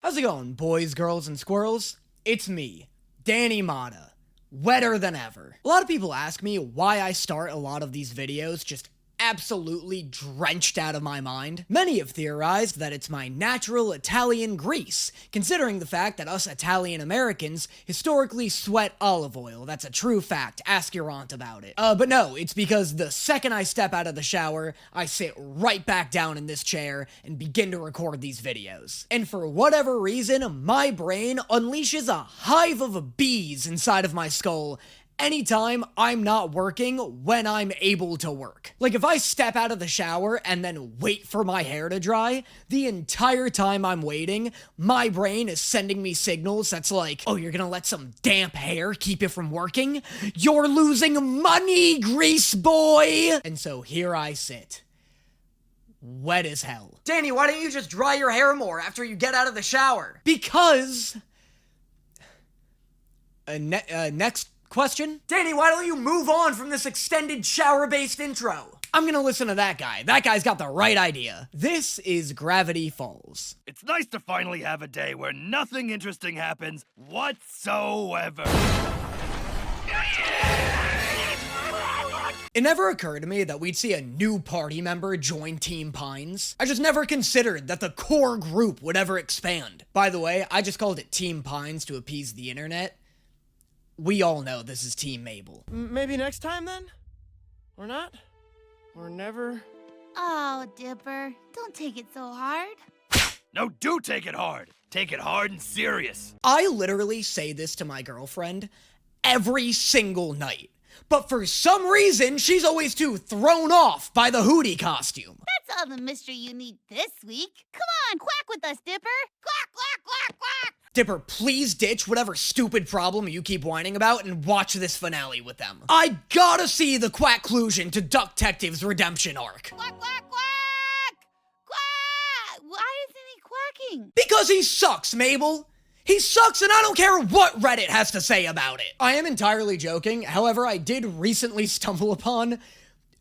How's it going, boys, girls, and squirrels? It's me, Danny Mata, wetter than ever. A lot of people ask me why I start a lot of these videos just absolutely drenched out of my mind. Many have theorized that it's my natural Italian grease, considering the fact that us Italian Americans historically sweat olive oil. That's a true fact. Ask your aunt about it. But no, it's because the second I step out of the shower, I sit right back down in this chair and begin to record these videos. And for whatever reason, my brain unleashes a hive of bees inside of my skull anytime I'm not working when I'm able to work. Like, if I step out of the shower and then wait for my hair to dry, the entire time I'm waiting, my brain is sending me signals that's like, oh, you're gonna let some damp hair keep you from working? You're losing money, grease boy! And so here I sit, wet as hell. Danny, why don't you just dry your hair more after you get out of the shower? Because... next question? Danny, why don't you move on from this extended shower-based intro? I'm gonna listen to that guy. That guy's got the right idea. This is Gravity Falls. It's nice to finally have a day where nothing interesting happens whatsoever. It never occurred to me that we'd see a new party member join Team Pines. I just never considered that the core group would ever expand. By the way, I just called it Team Pines to appease the internet. We all know this is Team Mabel. Maybe next time then? Or not? Or never? Oh, Dipper, don't take it so hard. No, do take it hard. Take it hard and serious. I literally say this to my girlfriend every single night. But for some reason, she's always too thrown off by the Hootie costume. That's all the mystery you need this week. Come on, quack with us, Dipper. Quack, quack, quack, quack. Dipper, please ditch whatever stupid problem you keep whining about and watch this finale with them. I gotta see the quackclusion to Ductive's redemption arc. Quack, quack, quack! Quack! Why isn't he quacking? Because he sucks, Mabel. He sucks, and I don't care what Reddit has to say about it. I am entirely joking. However, I did recently stumble upon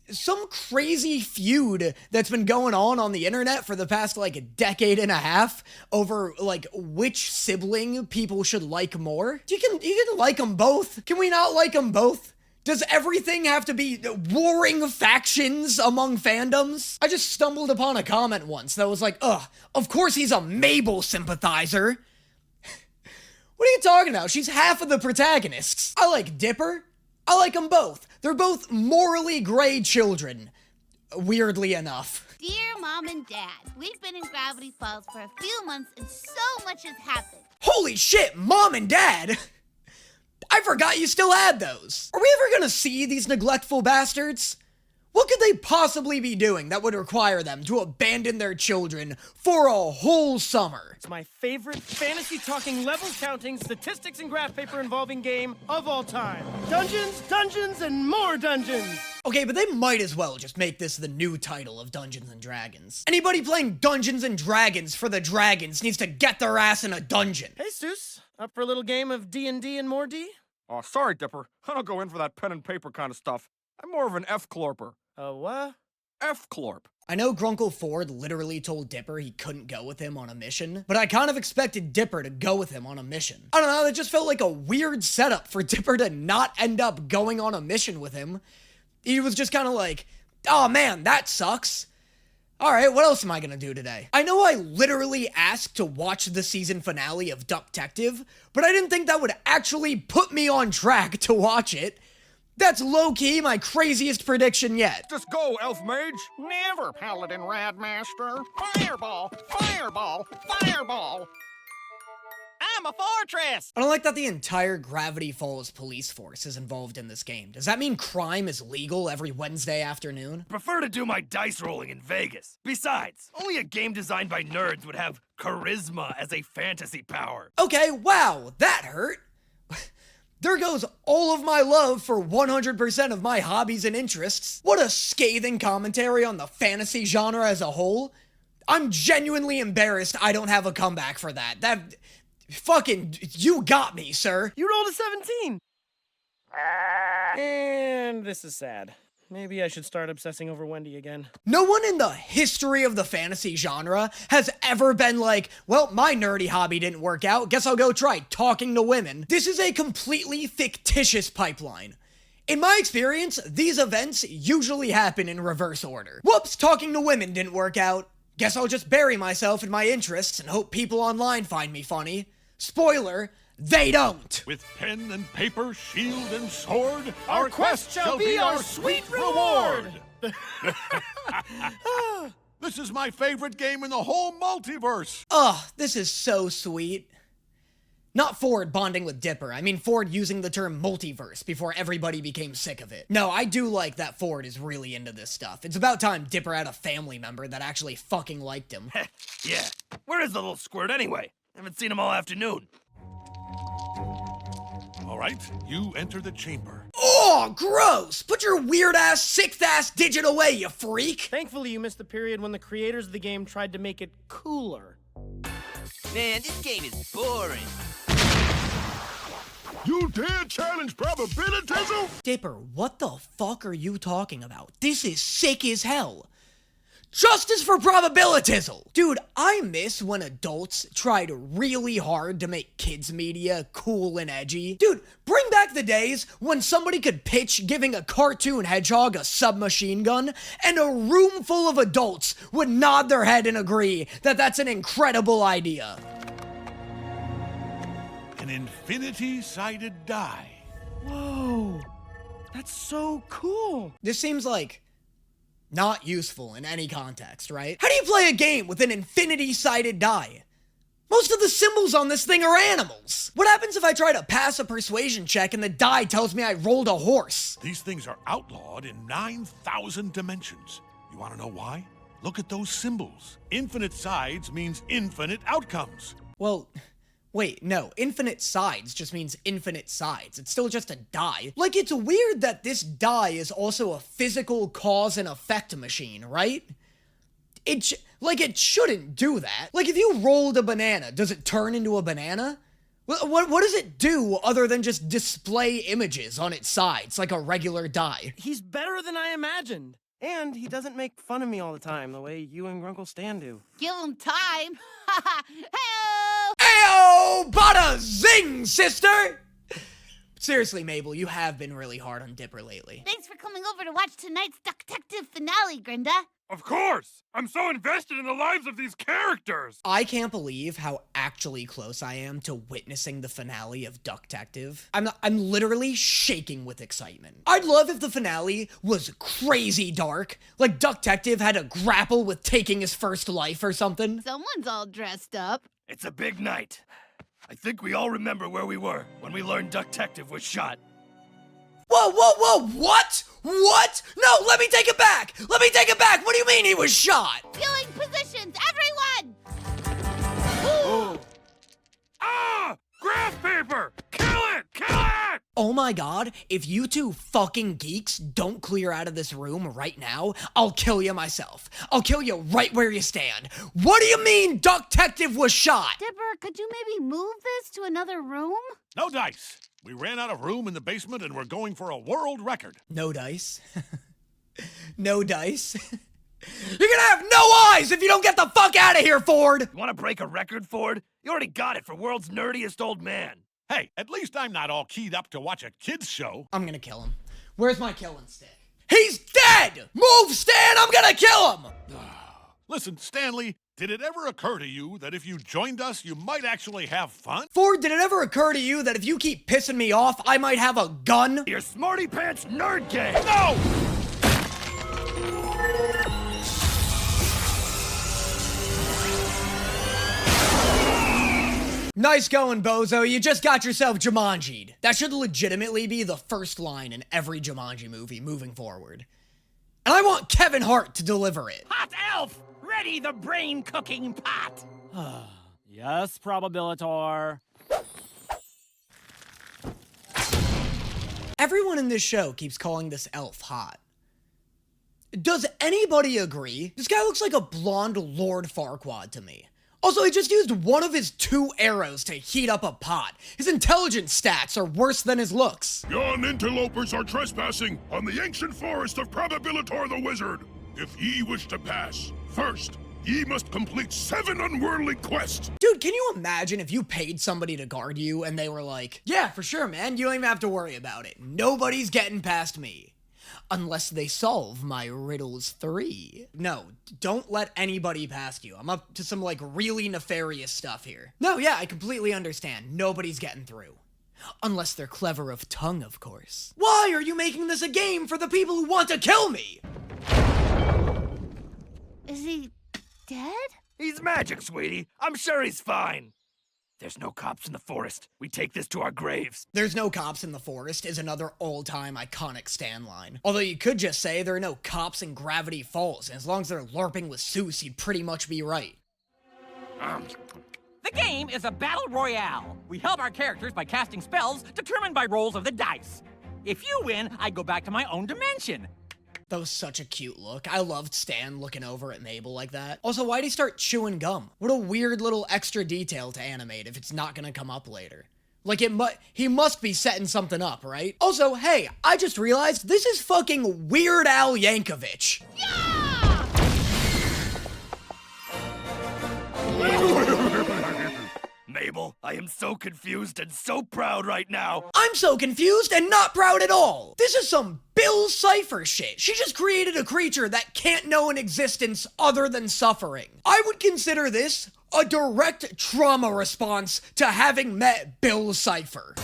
some crazy feud that's been going on the internet for the past, like, a decade and a half over, like, which sibling people should like more. You can like them both. Can we not like them both? Does everything have to be warring factions among fandoms? I just stumbled upon a comment once that was like, ugh, of course he's a Mabel sympathizer. What are you talking about? She's half of the protagonists. I like Dipper. I like them both. They're both morally gray children, weirdly enough. Dear Mom and Dad, we've been in Gravity Falls for a few months and so much has happened. Holy shit, Mom and Dad! I forgot you still had those. Are we ever gonna see these neglectful bastards? What could they possibly be doing that would require them to abandon their children for a whole summer? It's my favorite fantasy-talking, level-counting, statistics and graph paper involving game of all time. Dungeons, dungeons, and more dungeons! Okay, but they might as well just make this the new title of Dungeons and Dragons. Anybody playing Dungeons and Dragons for the Dragons needs to get their ass in a dungeon. Hey, Seuss, up for a little game of D&D and more D? Oh, sorry, Dipper. I don't go in for that pen and paper kind of stuff. I'm more of an F-clorper. What? F-clorp. I know Grunkle Ford literally told Dipper he couldn't go with him on a mission, but I kind of expected Dipper to go with him on a mission. I don't know, that just felt like a weird setup for Dipper to not end up going on a mission with him. He was just kind of like, oh man, that sucks. Alright, what else am I gonna do today? I know I literally asked to watch the season finale of Ductive, but I didn't think that would actually put me on track to watch it. That's low-key my craziest prediction yet. Just go, Elf Mage. Never, Paladin Radmaster. Fireball, fireball, fireball. I'm a fortress! I don't like that the entire Gravity Falls police force is involved in this game. Does that mean crime is legal every Wednesday afternoon? Prefer to do my dice rolling in Vegas. Besides, only a game designed by nerds would have charisma as a fantasy power. Okay, wow, that hurt. There goes all of my love for 100% of my hobbies and interests. What a scathing commentary on the fantasy genre as a whole. I'm genuinely embarrassed I don't have a comeback for that. Fucking, you got me, sir. You rolled a 17! And this is sad. Maybe I should start obsessing over Wendy again. No one in the history of the fantasy genre has ever been like, well, my nerdy hobby didn't work out, guess I'll go try talking to women. This is a completely fictitious pipeline. In my experience, these events usually happen in reverse order. Whoops, talking to women didn't work out. Guess I'll just bury myself in my interests and hope people online find me funny. Spoiler, they don't. With pen and paper, shield and sword, Our quest shall be our sweet reward! This is my favorite game in the whole multiverse. Ugh, this is so sweet. Not Ford bonding with Dipper, I mean Ford using the term multiverse before everybody became sick of it. No, I do like that Ford is really into this stuff. It's about time Dipper had a family member that actually fucking liked him. Yeah. Where is the little squirt anyway? Haven't seen him all afternoon. All right, you enter the chamber. Oh, gross! Put your weird-ass, sick-ass digit away, you freak! Thankfully, you missed the period when the creators of the game tried to make it cooler. Man, this game is boring. You dare challenge probabilitism? Dipper, what the fuck are you talking about? This is sick as hell. Justice for probabilitism! Dude, I miss when adults tried really hard to make kids media cool and edgy. Dude, bring back the days when somebody could pitch giving a cartoon hedgehog a submachine gun, and a room full of adults would nod their head and agree that that's an incredible idea. An infinity-sided die. Whoa, that's so cool. This seems like not useful in any context, right? How do you play a game with an infinity-sided die? Most of the symbols on this thing are animals. What happens if I try to pass a persuasion check and the die tells me I rolled a horse? These things are outlawed in 9,000 dimensions. You want to know why? Look at those symbols. Infinite sides means infinite outcomes. Well, wait, no, infinite sides just means infinite sides. It's still just a die. Like, it's weird that this die is also a physical cause and effect machine, right? It shouldn't do that. Like, if you rolled a banana, does it turn into a banana? What does it do other than just display images on its sides like a regular die? He's better than I imagined. And he doesn't make fun of me all the time the way you and Grunkle Stan do. Give him time. Hey-o! Ayo! Bada zing, sister! Seriously, Mabel, you have been really hard on Dipper lately. Thanks for coming over to watch tonight's Ductive finale, Grinda. Of course! I'm so invested in the lives of these characters! I can't believe how actually close I am to witnessing the finale of Ductive. I'm literally shaking with excitement. I'd love if the finale was crazy dark, like Ductive had to grapple with taking his first life or something. Someone's all dressed up. It's a big night. I think we all remember where we were when we learned Ductive was shot. Whoa, whoa, whoa, what? What? No, let me take it back! Let me take it back! What do you mean he was shot? Viewing positions, everyone! Ah! Graph paper! Kill it! Kill it! Oh my god, if you two fucking geeks don't clear out of this room right now, I'll kill you myself. I'll kill you right where you stand. What do you mean Ductive was shot? Dipper, could you maybe move this to another room? No dice. We ran out of room in the basement and we're going for a world record. No dice. No dice. You're gonna have no eyes if you don't get the fuck out of here, Ford! You want to break a record, Ford? You already got it for world's nerdiest old man. Hey, at least I'm not all keyed up to watch a kids show. I'm gonna kill him. Where's my killing stick? He's dead! Move, Stan! I'm gonna kill him! Listen, Stanley, did it ever occur to you that if you joined us, you might actually have fun? Ford, did it ever occur to you that if you keep pissing me off, I might have a gun? Your smarty pants nerd gang! No! Nice going, bozo. You just got yourself Jumanji'd. That should legitimately be the first line in every Jumanji movie moving forward. And I want Kevin Hart to deliver it. Hot elf! Ready the brain-cooking pot! Yes, Probabilitor. Everyone in this show keeps calling this elf hot. Does anybody agree? This guy looks like a blonde Lord Farquaad to me. Also, he just used one of his 2 arrows to heat up a pot. His intelligence stats are worse than his looks. Yon interlopers are trespassing on the ancient forest of Probabilitor the Wizard. If ye wish to pass, first, ye must complete 7 unworldly quests. Dude, can you imagine if you paid somebody to guard you and they were like, yeah, for sure, man, you don't even have to worry about it. Nobody's getting past me. Unless they solve my riddles 3. No, don't let anybody past you. I'm up to some, like, really nefarious stuff here. No, yeah, I completely understand. Nobody's getting through. Unless they're clever of tongue, of course. Why are you making this a game for the people who want to kill me? Is he dead? He's magic, sweetie. I'm sure he's fine. There's no cops in the forest. We take this to our graves. There's no cops in the forest is another all-time iconic Stan line. Although you could just say there are no cops in Gravity Falls, and as long as they're LARPing with Seuss, you'd pretty much be right. The game is a battle royale. We help our characters by casting spells determined by rolls of the dice. If you win, I go back to my own dimension. That was such a cute look. I loved Stan looking over at Mabel like that. Also, why'd he start chewing gum? What a weird little extra detail to animate if it's not gonna come up later. Like, he must be setting something up, right? Also, hey, I just realized this is fucking Weird Al Yankovic. Mabel, I am so confused and so proud right now. I'm so confused and not proud at all. This is some Bill Cipher shit. She just created a creature that can't know an existence other than suffering. I would consider this a direct trauma response to having met Bill Cipher.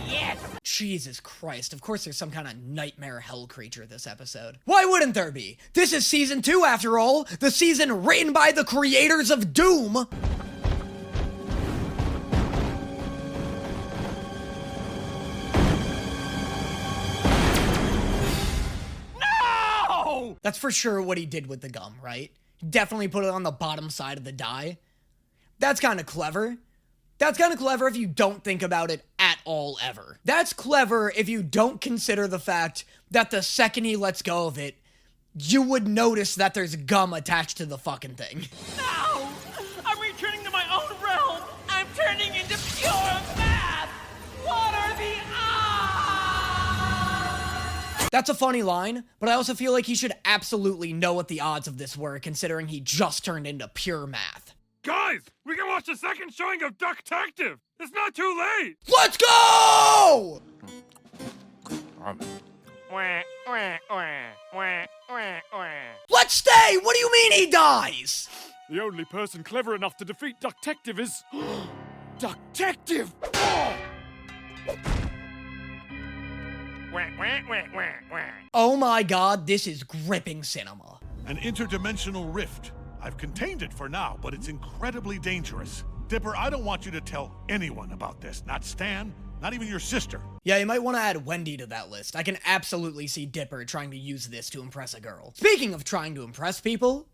Yes! Jesus Christ, of course there's some kind of nightmare hell creature this episode. Why wouldn't there be? This is season 2 after all, the season written by the creators of Doom. No! That's for sure what he did with the gum, right? Definitely put it on the bottom side of the die. That's kind of clever. That's kind of clever if you don't think about it at all ever. That's clever if you don't consider the fact that the second he lets go of it, you would notice that there's gum attached to the fucking thing. No! I'm returning to my own realm! I'm turning into pure math! What are the odds? That's a funny line, but I also feel like he should absolutely know what the odds of this were, considering he just turned into pure math. Guys, we can watch the second showing of Ductive. It's not too late. Let's go! Let's stay! What do you mean he dies? The only person clever enough to defeat Ductive is... Ductive! Oh! Oh my god, this is gripping cinema. An interdimensional rift. I've contained it for now, but it's incredibly dangerous. Dipper, I don't want you to tell anyone about this. Not Stan, not even your sister. Yeah, you might want to add Wendy to that list. I can absolutely see Dipper trying to use this to impress a girl. Speaking of trying to impress people,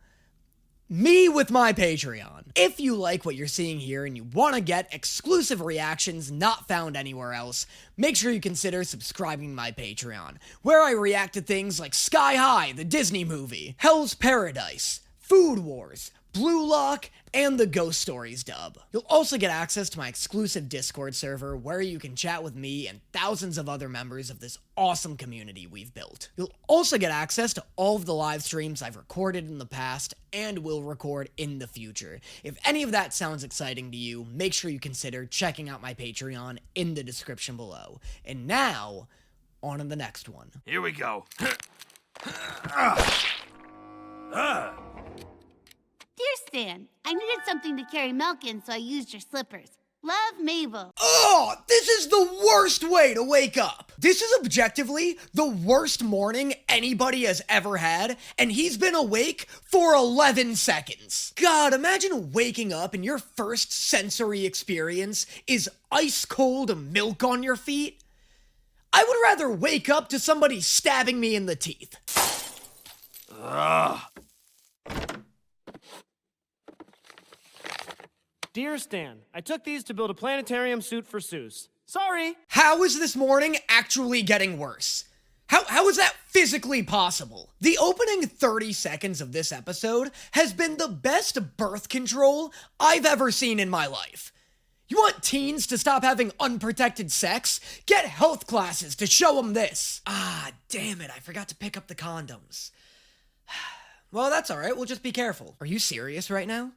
me with my Patreon. If you like what you're seeing here and you want to get exclusive reactions not found anywhere else, make sure you consider subscribing to my Patreon, where I react to things like Sky High, the Disney movie, Hell's Paradise, Food Wars, Blue Lock, and the Ghost Stories dub. You'll also get access to my exclusive Discord server where you can chat with me and thousands of other members of this awesome community we've built. You'll also get access to all of the live streams I've recorded in the past and will record in the future. If any of that sounds exciting to you, make sure you consider checking out my Patreon in the description below. And now, on to the next one. Here we go. Dear Stan, I needed something to carry milk in, so I used your slippers. Love, Mabel. Oh, this is the worst way to wake up. This is objectively the worst morning anybody has ever had, and he's been awake for 11 seconds. God, imagine waking up and your first sensory experience is ice cold milk on your feet. I would rather wake up to somebody stabbing me in the teeth. Ugh. Dear Stan, I took these to build a planetarium suit for Seuss. Sorry! How is this morning actually getting worse? How is that physically possible. The opening 30 seconds of this episode has been the best birth control I've ever seen in my life. You want teens to stop having unprotected sex? Get health classes to show them this. Ah, damn it, I forgot to pick up the condoms. Well, that's alright, we'll just be careful. Are you serious right now?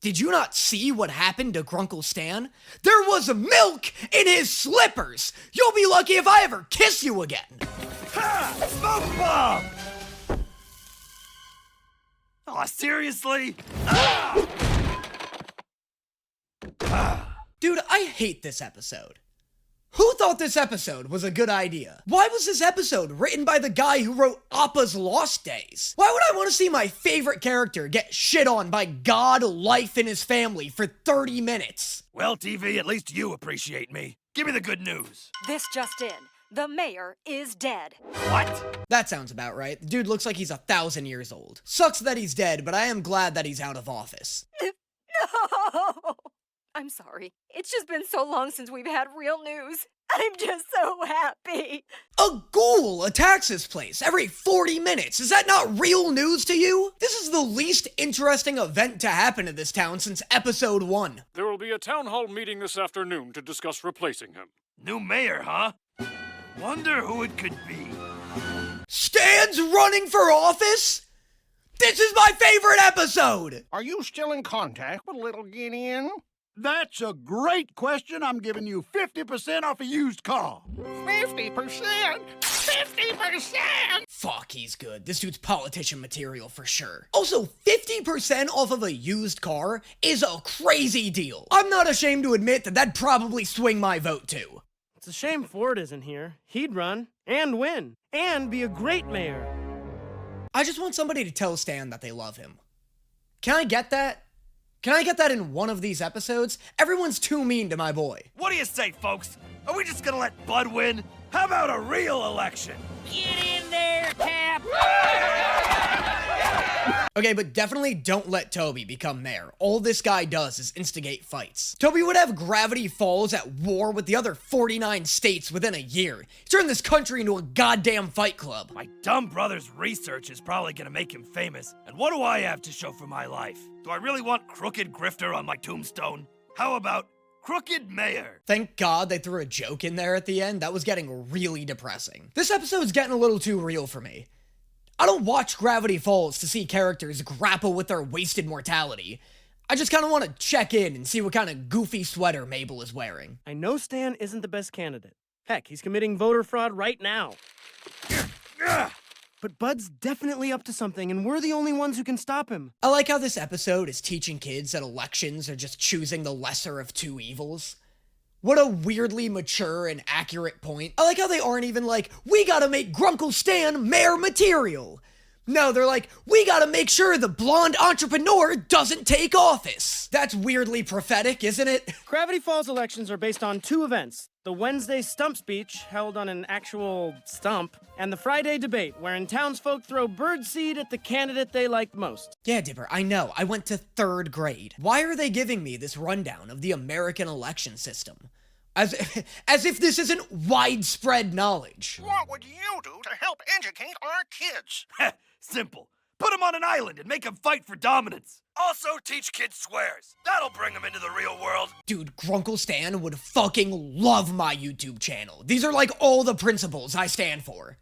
Did you not see what happened to Grunkle Stan? There was milk in his slippers! You'll be lucky if I ever kiss you again! Ha! Smoke bomb! Aw, seriously? Ah! Dude, I hate this episode. Who thought this episode was a good idea? Why was this episode written by the guy who wrote Appa's Lost Days? Why would I want to see my favorite character get shit on by God, life, and his family for 30 minutes? Well, TV, at least you appreciate me. Give me the good news. This just in. The mayor is dead. What? That sounds about right. The dude looks like he's 1,000 years old. Sucks that he's dead, but I am glad that he's out of office. No! I'm sorry. It's just been so long since we've had real news. I'm just so happy. A ghoul attacks his place every 40 minutes. Is that not real news to you? This is the least interesting event to happen in this town since episode 1. There will be a town hall meeting this afternoon to discuss replacing him. New mayor, huh? Wonder who it could be. Stan's running for office? This is my favorite episode! Are you still in contact with little Gideon? That's a great question. I'm giving you 50% off a used car. 50%? 50%? Fuck, he's good. This dude's politician material for sure. Also, 50% off of a used car is a crazy deal. I'm not ashamed to admit that that'd probably swing my vote too. It's a shame Ford isn't here. He'd run and win and be a great mayor. I just want somebody to tell Stan that they love him. Can I get that? Can I get that in one of these episodes? Everyone's too mean to my boy. What do you say, folks? Are we just gonna let Bud win? How about a real election? Get in there, Cap! Okay, but definitely don't let Toby become mayor. All this guy does is instigate fights. Toby would have Gravity Falls at war with the other 49 states within a year. He's turned this country into a goddamn fight club. My dumb brother's research is probably gonna make him famous. And what do I have to show for my life? Do I really want Crooked Grifter on my tombstone? How about Crooked Mayor? Thank God they threw a joke in there at the end. That was getting really depressing. This episode's getting a little too real for me. I don't watch Gravity Falls to see characters grapple with their wasted mortality. I just kind of want to check in and see what kind of goofy sweater Mabel is wearing. I know Stan isn't the best candidate. Heck, he's committing voter fraud right now. But Bud's definitely up to something, and we're the only ones who can stop him. I like how this episode is teaching kids that elections are just choosing the lesser of two evils. What a weirdly mature and accurate point. I like how they aren't even like, we gotta make Grunkle Stan mayor material. No, they're like, we gotta make sure the blonde entrepreneur doesn't take office. That's weirdly prophetic, isn't it? Gravity Falls elections are based on two events. The Wednesday stump speech, held on an actual stump, and the Friday debate, wherein townsfolk throw birdseed at the candidate they liked most. Yeah, Dipper, I know. I went to 3rd grade. Why are they giving me this rundown of the American election system? As if this isn't widespread knowledge. What would you do to help educate our kids? Simple. Put them on an island and make them fight for dominance. Also teach kids swears. That'll bring them into the real world. Dude, Grunkle Stan would fucking love my YouTube channel. These are like all the principles I stand for.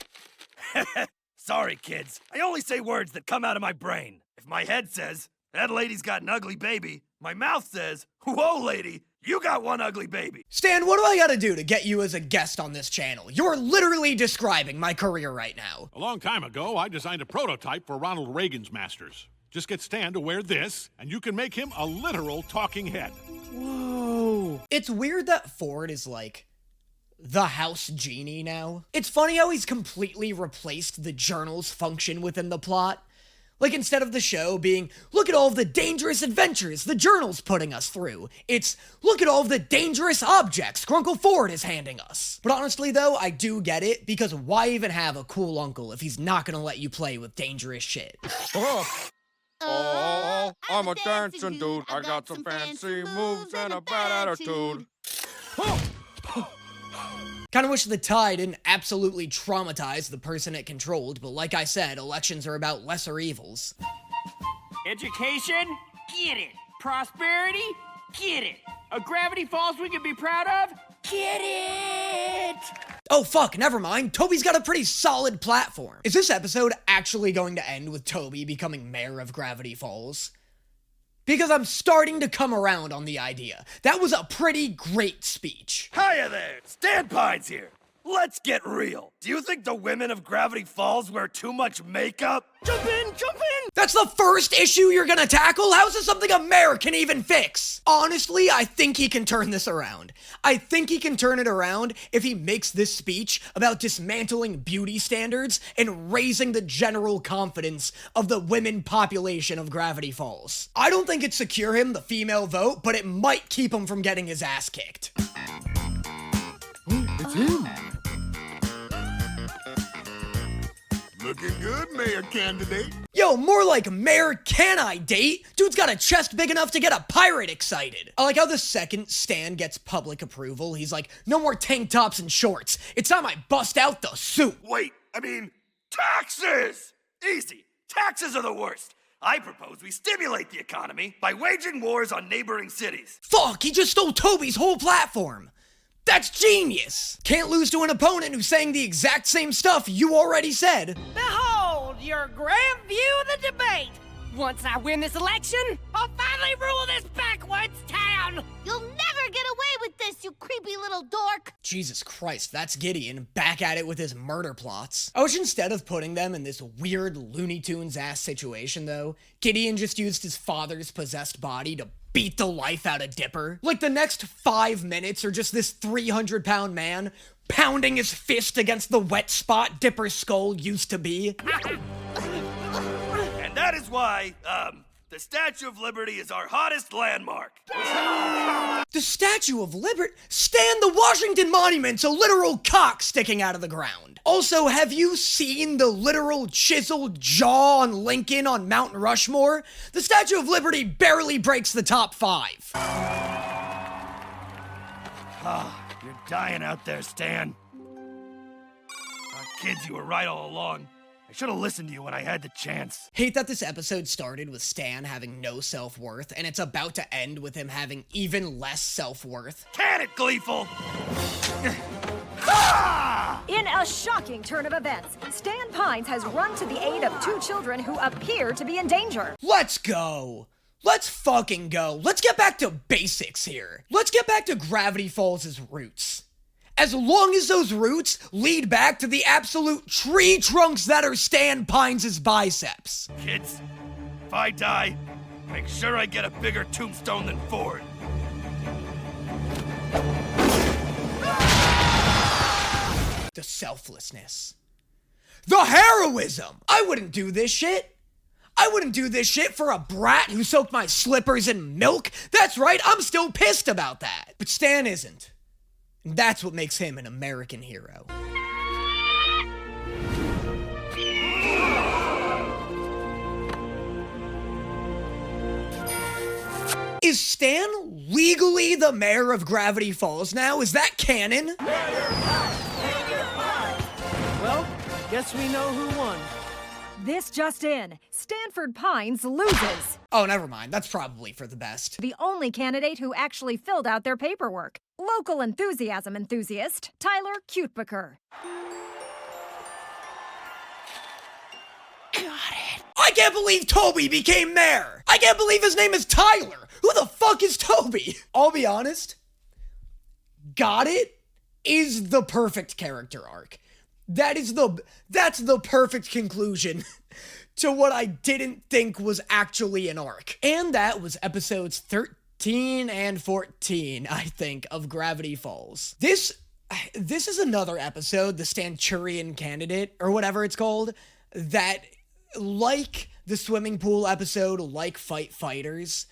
Sorry, kids. I only say words that come out of my brain. If my head says, that lady's got an ugly baby, my mouth says, whoa, lady, you got one ugly baby. Stan, what do I gotta do to get you as a guest on this channel? You're literally describing my career right now. A long time ago, I designed a prototype for Ronald Reagan's Masters. Just get Stan to wear this, and you can make him a literal talking head. Whoa. It's weird that Ford is like the house genie now. It's funny how he's completely replaced the journal's function within the plot. Like, instead of the show being, look at all of the dangerous adventures the journal's putting us through, it's, look at all of the dangerous objects Grunkle Ford is handing us. But honestly, though, I do get it, because why even have a cool uncle if he's not gonna let you play with dangerous shit? Oh, I'm a dancing dude. I got some fancy moves and a bad attitude. Kinda wish the tie didn't absolutely traumatize the person it controlled, but like I said, elections are about lesser evils. Education? Get it. Prosperity? Get it. A Gravity Falls we can be proud of? Get it! Oh fuck, never mind. Toby's got a pretty solid platform. Is this episode actually going to end with Toby becoming mayor of Gravity Falls? Because I'm starting to come around on the idea. That was a pretty great speech. Hiya there! Stan Pines here! Let's get real. Do you think the women of Gravity Falls wear too much makeup? Jump in, jump in! That's the first issue you're gonna tackle? How's this something a mayor can even fix? Honestly, I think he can turn this around. I think he can turn it around if he makes this speech about dismantling beauty standards and raising the general confidence of the women population of Gravity Falls. I don't think it'd secure him the female vote, but it might keep him from getting his ass kicked. It's him. Looking good, mayor candidate. Yo, more like mayor can I date? Dude's got a chest big enough to get a pirate excited. I like how the second Stan gets public approval, he's like, no more tank tops and shorts. It's time I bust out the suit. Wait, taxes! Easy. Taxes are the worst. I propose we stimulate the economy by waging wars on neighboring cities. Fuck, he just stole Toby's whole platform. That's genius! Can't lose to an opponent who's saying the exact same stuff you already said. Behold your grand view of the debate! Once I win this election, I'll finally rule this backwoods town! You'll never get away with this, you creepy little dork! Jesus Christ, that's Gideon, back at it with his murder plots. I wish instead of putting them in this weird Looney Tunes-ass situation, though, Gideon just used his father's possessed body to beat the life out of Dipper. Like, the next 5 minutes are just this 300-pound man pounding his fist against the wet spot Dipper's skull used to be. And that is why, the Statue of Liberty is our hottest landmark. The Statue of Liberty? Stan, the Washington Monument's a literal cock sticking out of the ground. Also, have you seen the literal chiseled jaw on Lincoln on Mount Rushmore? The Statue of Liberty barely breaks the top 5. You're dying out there, Stan. Kids, you were right all along. I should have listened to you when I had the chance. Hate that this episode started with Stan having no self-worth, and it's about to end with him having even less self-worth. Can it, Gleeful? In a shocking turn of events, Stan Pines has run to the aid of 2 children who appear to be in danger. Let's go! Let's fucking go! Let's get back to basics here. Let's get back to Gravity Falls' roots. As long as those roots lead back to the absolute tree trunks that are Stan Pines' biceps. Kids, if I die, make sure I get a bigger tombstone than Ford. The selflessness. The heroism! I wouldn't do this shit. I wouldn't do this shit for a brat who soaked my slippers in milk. That's right, I'm still pissed about that. But Stan isn't. And that's what makes him an American hero. Is Stan legally the mayor of Gravity Falls now? Is that canon? Well, guess we know who won. This just in, Stanford Pines loses. Oh, never mind. That's probably for the best. The only candidate who actually filled out their paperwork. Local enthusiasm enthusiast, Tyler Cutebaker. Got it. I can't believe Toby became mayor. I can't believe his name is Tyler. Who the fuck is Toby? I'll be honest. Got it is the perfect character arc. That's the perfect conclusion to what I didn't think was actually an arc. And that was episodes 13 and 14, I think, of Gravity Falls. This is another episode, the Stanturian Candidate, or whatever it's called, that, like the swimming pool episode, like Fight Fighters,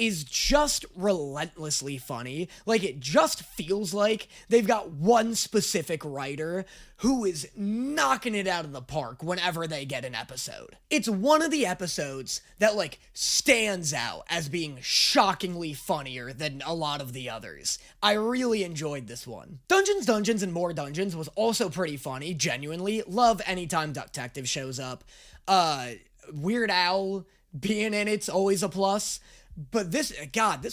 is just relentlessly funny. Like, it just feels like they've got one specific writer who is knocking it out of the park whenever they get an episode. It's one of the episodes that, like, stands out as being shockingly funnier than a lot of the others. I really enjoyed this one. Dungeons and More Dungeons was also pretty funny, genuinely. Love anytime Ductive shows up. Weird Al being in it's always a plus. But this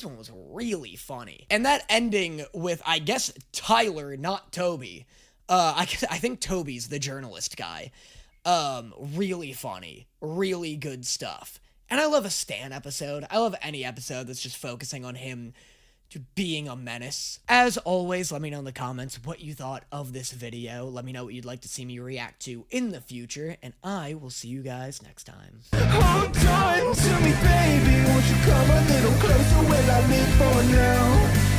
one was really funny. And that ending with, I guess, Tyler, not Toby. I think Toby's the journalist guy. Really funny. Really good stuff. And I love a Stan episode. I love any episode that's just focusing on him being a menace. As always, let me know in the comments what you thought of this video. Let me know what you'd like to see me react to in the future, and I will see you guys next time. Hold on to me, baby. Won't you come a little closer? Will I live for now?